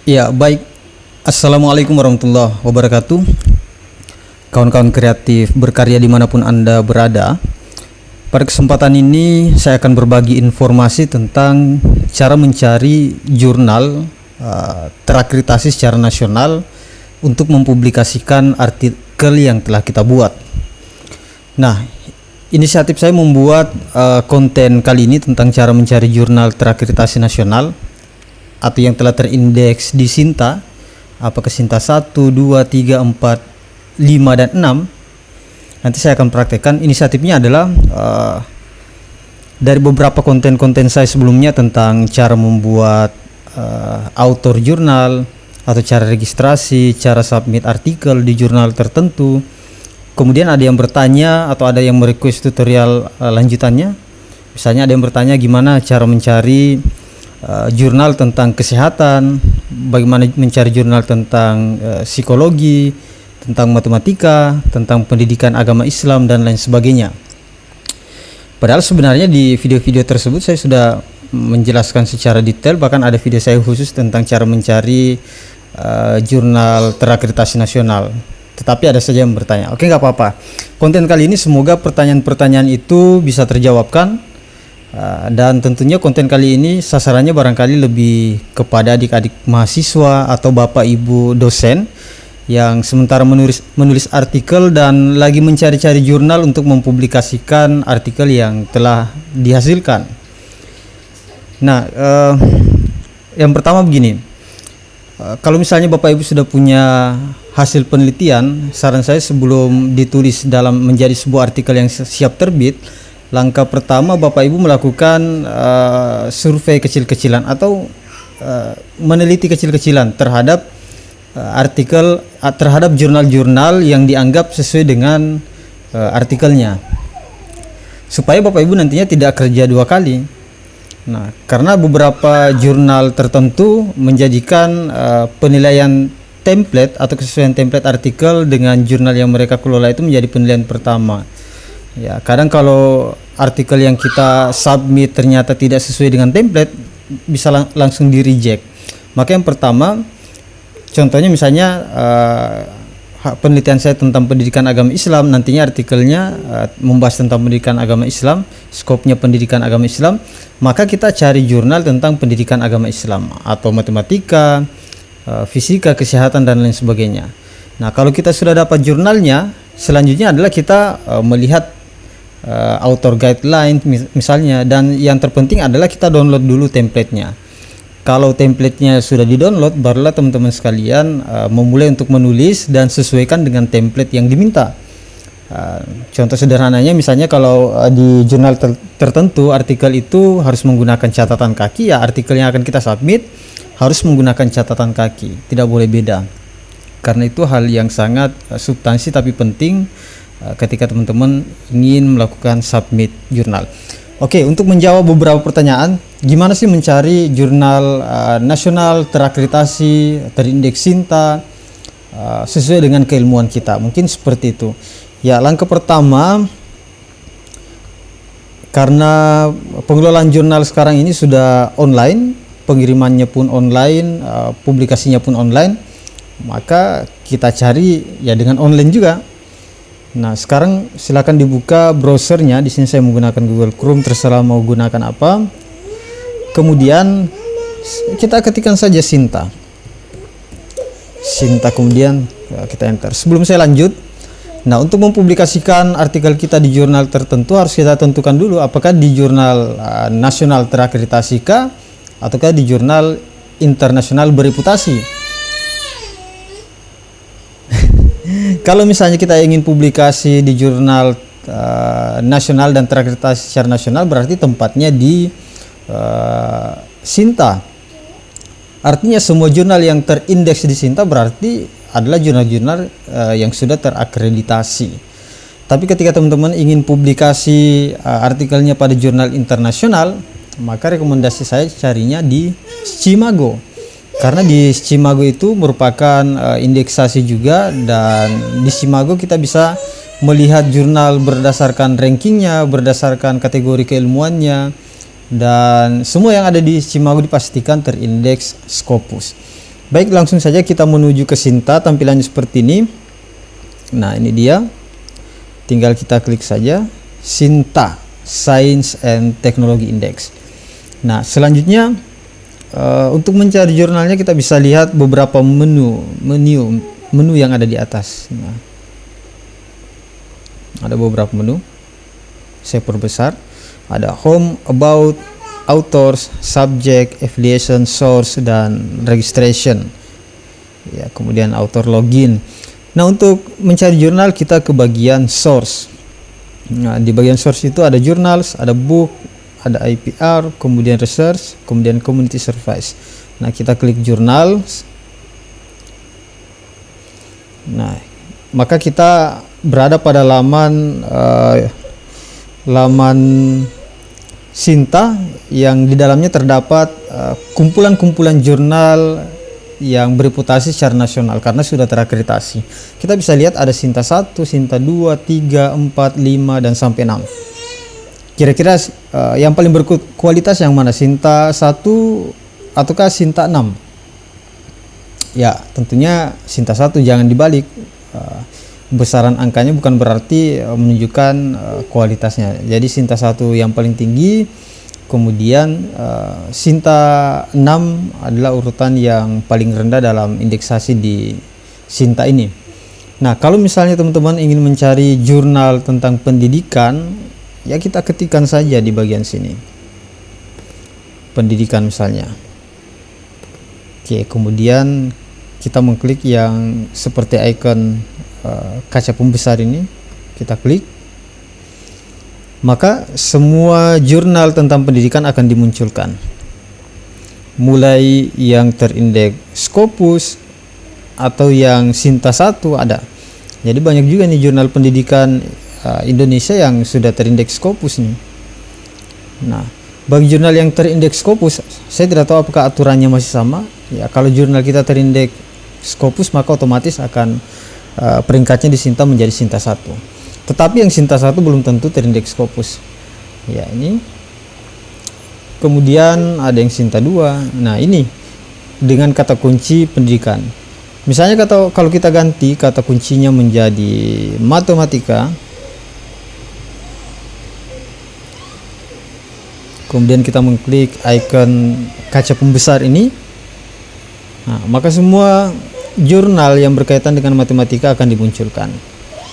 Ya, baik. Assalamualaikum warahmatullahi wabarakatuh. Kawan-kawan kreatif berkarya dimanapun Anda berada. Pada kesempatan ini saya akan berbagi informasi tentang cara mencari jurnal terakreditasi secara nasional untuk mempublikasikan artikel yang telah kita buat. Nah, inisiatif saya membuat konten kali ini tentang cara mencari jurnal terakreditasi nasional atau yang telah terindeks di Sinta, apakah Sinta 1, 2, 3, 4, 5, dan 6. Nanti saya akan praktekkan. Inisiatifnya adalah dari beberapa konten-konten saya sebelumnya tentang cara membuat author jurnal atau cara registrasi, cara submit artikel di jurnal tertentu. Kemudian ada yang bertanya atau ada yang merequest tutorial lanjutannya. Misalnya ada yang bertanya gimana cara mencari jurnal tentang kesehatan, bagaimana mencari jurnal tentang psikologi, tentang matematika, tentang pendidikan agama Islam, dan lain sebagainya. Padahal sebenarnya di video-video tersebut saya sudah menjelaskan secara detail, bahkan ada video saya khusus tentang cara mencari jurnal terakreditasi nasional. Tetapi ada saja yang bertanya. Oke, nggak apa-apa. Konten kali ini semoga pertanyaan-pertanyaan itu bisa terjawabkan. Dan tentunya konten kali ini sasarannya barangkali lebih kepada adik-adik mahasiswa atau bapak ibu dosen yang sementara menulis artikel dan lagi mencari-cari jurnal untuk mempublikasikan artikel yang telah dihasilkan. Nah, yang pertama begini, kalau misalnya bapak ibu sudah punya hasil penelitian, saran saya sebelum ditulis dalam menjadi sebuah artikel yang siap terbit, langkah pertama Bapak Ibu melakukan survei kecil-kecilan atau meneliti kecil-kecilan terhadap artikel, terhadap jurnal-jurnal yang dianggap sesuai dengan artikelnya, supaya Bapak Ibu nantinya tidak kerja dua kali. Nah, karena beberapa jurnal tertentu menjadikan penilaian template atau kesesuaian template artikel dengan jurnal yang mereka kelola itu menjadi penilaian pertama. Ya, kadang kalau artikel yang kita submit ternyata tidak sesuai dengan template, bisa langsung di reject. Maka yang pertama, contohnya misalnya penelitian saya tentang pendidikan agama Islam, nantinya artikelnya membahas tentang pendidikan agama Islam, skopnya pendidikan agama Islam, maka kita cari jurnal tentang pendidikan agama Islam atau matematika, fisika, kesehatan, dan lain sebagainya. Nah, kalau kita sudah dapat jurnalnya, selanjutnya adalah kita melihat author guideline misalnya, dan yang terpenting adalah kita download dulu templatenya. Kalau templatenya sudah di-download, barulah teman-teman sekalian memulai untuk menulis dan sesuaikan dengan template yang diminta. Contoh sederhananya misalnya kalau di jurnal tertentu artikel itu harus menggunakan catatan kaki, ya artikel yang akan kita submit harus menggunakan catatan kaki, tidak boleh beda. Karena itu hal yang sangat substansi tapi penting ketika teman-teman ingin melakukan submit jurnal. Oke, untuk menjawab beberapa pertanyaan, gimana sih mencari jurnal nasional terakreditasi, terindeks Sinta sesuai dengan keilmuan kita? Mungkin seperti itu. Ya, langkah pertama, karena pengelolaan jurnal sekarang ini sudah online, pengirimannya pun online, publikasinya pun online, maka kita cari ya dengan online juga. Nah, sekarang silakan dibuka browsernya. Di sini saya menggunakan Google Chrome, terserah mau gunakan apa. Kemudian kita ketikkan saja Sinta, kemudian kita enter. Sebelum saya lanjut, nah, untuk mempublikasikan artikel kita di jurnal tertentu harus kita tentukan dulu apakah di jurnal nasional terakreditasi kah ataukah di jurnal internasional bereputasi. Kalau misalnya kita ingin publikasi di jurnal nasional dan terakreditasi secara nasional, berarti tempatnya di Sinta. Artinya semua jurnal yang terindeks di Sinta berarti adalah jurnal-jurnal yang sudah terakreditasi. Tapi ketika teman-teman ingin publikasi artikelnya pada jurnal internasional, maka rekomendasi saya carinya di Scimago. Karena di Scimago itu merupakan indeksasi juga, dan di Scimago kita bisa melihat jurnal berdasarkan rankingnya, berdasarkan kategori keilmuannya, dan semua yang ada di Scimago dipastikan terindeks Scopus. Baik, langsung saja kita menuju ke Sinta, tampilannya seperti ini. Nah, ini dia. Tinggal kita klik saja Sinta Science and Technology Index. Nah, selanjutnya untuk mencari jurnalnya kita bisa lihat beberapa menu yang ada di atas. Nah, ada beberapa menu. Saya perbesar. Ada home, about, authors, subject, affiliation, source, dan registration. Ya, kemudian author login. Nah, untuk mencari jurnal kita ke bagian source. Nah, di bagian source itu ada journals, ada book, ada IPR, kemudian research, kemudian community service. Nah, kita klik journals. Nah, maka kita berada pada laman Sinta yang di dalamnya terdapat kumpulan-kumpulan jurnal yang bereputasi secara nasional karena sudah terakreditasi. Kita bisa lihat ada Sinta 1, Sinta 2, 3, 4, 5 dan sampai 6. Kira-kira yang paling berkualitas yang mana? Sinta 1 ataukah Sinta 6? Ya, tentunya Sinta 1, jangan dibalik. Besaran angkanya bukan berarti menunjukkan kualitasnya. Jadi Sinta 1 yang paling tinggi, kemudian Sinta 6 adalah urutan yang paling rendah dalam indeksasi di Sinta ini. Nah, kalau misalnya teman-teman ingin mencari jurnal tentang pendidikan, ya kita ketikkan saja di bagian sini. Pendidikan misalnya. Oke, kemudian kita mengklik yang seperti icon kaca pembesar ini, kita klik, maka semua jurnal tentang pendidikan akan dimunculkan, mulai yang terindeks Scopus atau yang Sinta 1 ada. Jadi banyak juga nih jurnal pendidikan Indonesia yang sudah terindeks Scopus nih. Nah, bagi jurnal yang terindeks Scopus, saya tidak tahu apakah aturannya masih sama. Ya, kalau jurnal kita terindeks Scopus, maka otomatis akan peringkatnya di Sinta menjadi Sinta 1. Tetapi yang Sinta 1 belum tentu terindeks Scopus. Ya, ini. Kemudian ada yang Sinta 2. Nah, ini dengan kata kunci pendidikan. Misalnya kalau kita ganti kata kuncinya menjadi matematika, kemudian kita mengklik icon kaca pembesar ini, nah, maka semua jurnal yang berkaitan dengan matematika akan dimunculkan.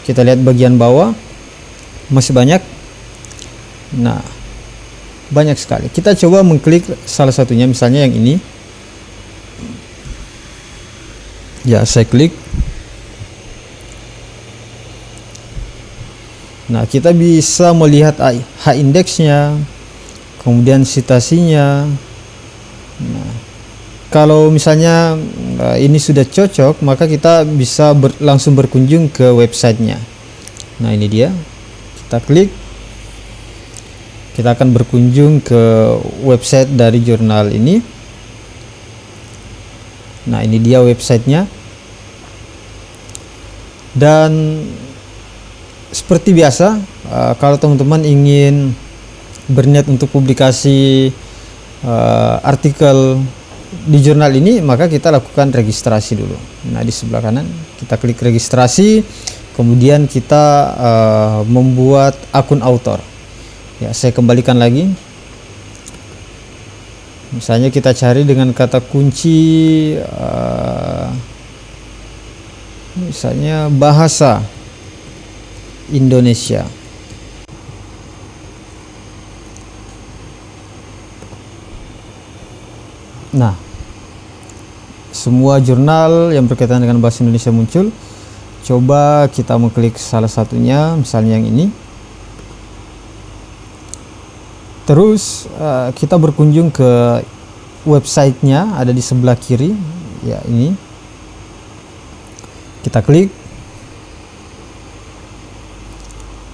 Kita lihat bagian bawah, masih banyak. Nah, banyak sekali. Kita coba mengklik salah satunya, misalnya yang ini. Ya, saya klik. Nah, kita bisa melihat H-indeksnya, kemudian citasinya. Nah, kalau misalnya ini sudah cocok, maka kita bisa langsung berkunjung ke websitenya. Nah, ini dia. Kita klik. Kita akan berkunjung ke website dari jurnal ini. Nah, ini dia websitenya. Dan seperti biasa, kalau teman-teman ingin berniat untuk publikasi artikel di jurnal ini, maka kita lakukan registrasi dulu. Nah, di sebelah kanan kita klik registrasi, kemudian kita membuat akun author. Ya, saya kembalikan lagi. Misalnya kita cari dengan kata kunci misalnya bahasa Indonesia. Nah, semua jurnal yang berkaitan dengan bahasa Indonesia muncul. Coba kita mengklik salah satunya, misalnya yang ini. Terus kita berkunjung ke websitenya, ada di sebelah kiri. Ya, ini. Kita klik.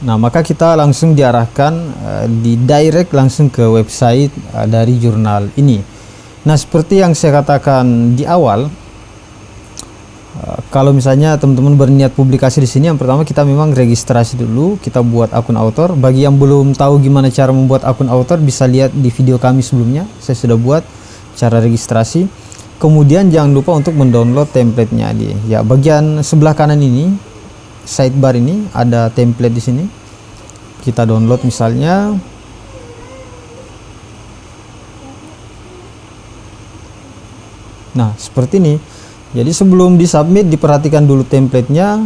Nah, maka kita langsung diarahkan di direct langsung ke website dari jurnal ini. Nah, seperti yang saya katakan di awal, kalau misalnya teman-teman berniat publikasi di sini, yang pertama kita memang registrasi dulu, kita buat akun author. Bagi yang belum tahu gimana cara membuat akun author, bisa lihat di video kami sebelumnya. Saya sudah buat cara registrasi. Kemudian jangan lupa untuk mendownload templatenya di ya bagian sebelah kanan ini, sidebar ini ada template di sini. Kita download misalnya. Nah, seperti ini. Jadi sebelum disubmit diperhatikan dulu templatenya,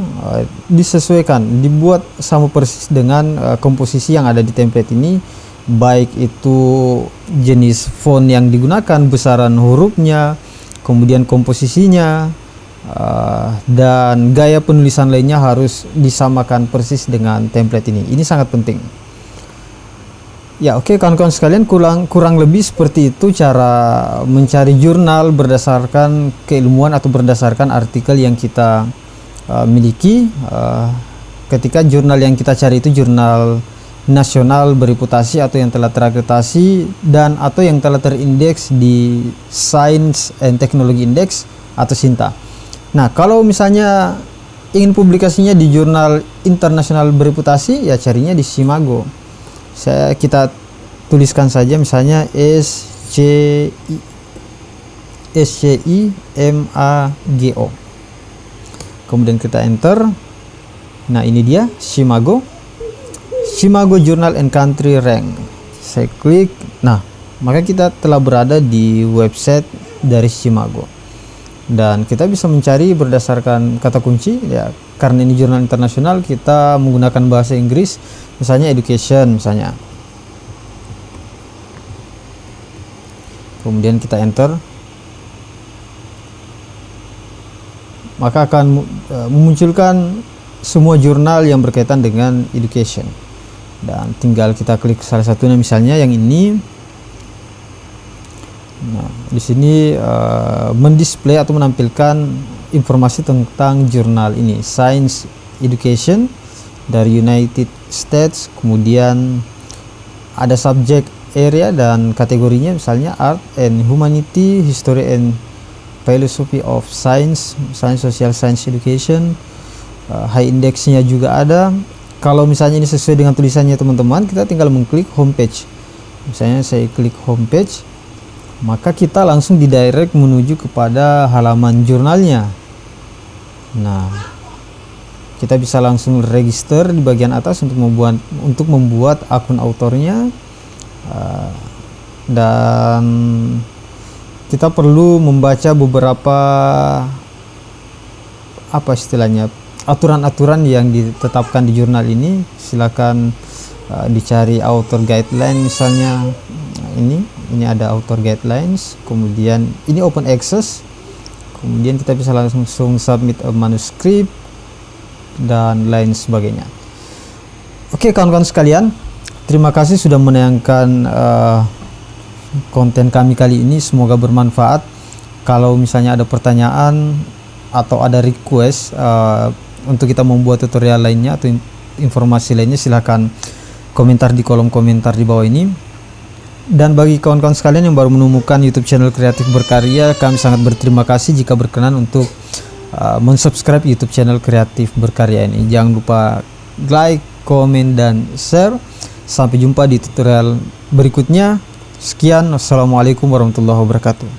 disesuaikan, dibuat sama persis dengan komposisi yang ada di template ini, baik itu jenis font yang digunakan, besaran hurufnya, kemudian komposisinya, dan gaya penulisan lainnya harus disamakan persis dengan template ini. Ini sangat penting. Ya, oke kawan-kawan sekalian, kurang lebih seperti itu cara mencari jurnal berdasarkan keilmuan atau berdasarkan artikel yang kita miliki. Ketika jurnal yang kita cari itu jurnal nasional bereputasi atau yang telah terakreditasi dan atau yang telah terindeks di Science and Technology Index atau SINTA. Nah, kalau misalnya ingin publikasinya di jurnal internasional bereputasi, ya carinya di SCImago. Kita tuliskan saja misalnya SCIMAGO, kemudian kita enter. Nah, ini dia SCImago Journal and Country Rank. Saya klik, nah maka kita telah berada di website dari SCImago dan kita bisa mencari berdasarkan kata kunci ya. Karena ini jurnal internasional, kita menggunakan bahasa Inggris, misalnya education misalnya. Kemudian kita enter. Maka akan memunculkan semua jurnal yang berkaitan dengan education. Dan tinggal kita klik salah satunya, misalnya yang ini. Nah, di sini mendisplay atau menampilkan informasi tentang jurnal ini, Science Education dari United States. Kemudian ada subject area dan kategorinya, misalnya Art and Humanity, History and Philosophy of Science, Science Social Science Education. High indexnya juga ada. Kalau misalnya ini sesuai dengan tulisannya teman-teman, kita tinggal mengklik homepage. Misalnya saya klik homepage, maka kita langsung didirect menuju kepada halaman jurnalnya. Nah, kita bisa langsung register di bagian atas untuk membuat akun autornya, dan kita perlu membaca beberapa aturan-aturan yang ditetapkan di jurnal ini. Silakan dicari author guideline misalnya. Ini ada author guidelines, kemudian ini open access, kemudian kita bisa langsung submit a manuscript dan lain sebagainya. Oke kawan-kawan sekalian, terima kasih sudah menayangkan konten kami kali ini, semoga bermanfaat. Kalau misalnya ada pertanyaan atau ada request untuk kita membuat tutorial lainnya atau informasi lainnya, silahkan komentar di kolom komentar di bawah ini. Dan bagi kawan-kawan sekalian yang baru menemukan YouTube channel Kreatif Berkarya, kami sangat berterima kasih jika berkenan untuk mensubscribe YouTube channel Kreatif Berkarya ini. Jangan lupa like, komen, dan share. Sampai jumpa di tutorial berikutnya. Sekian, wassalamualaikum warahmatullahi wabarakatuh.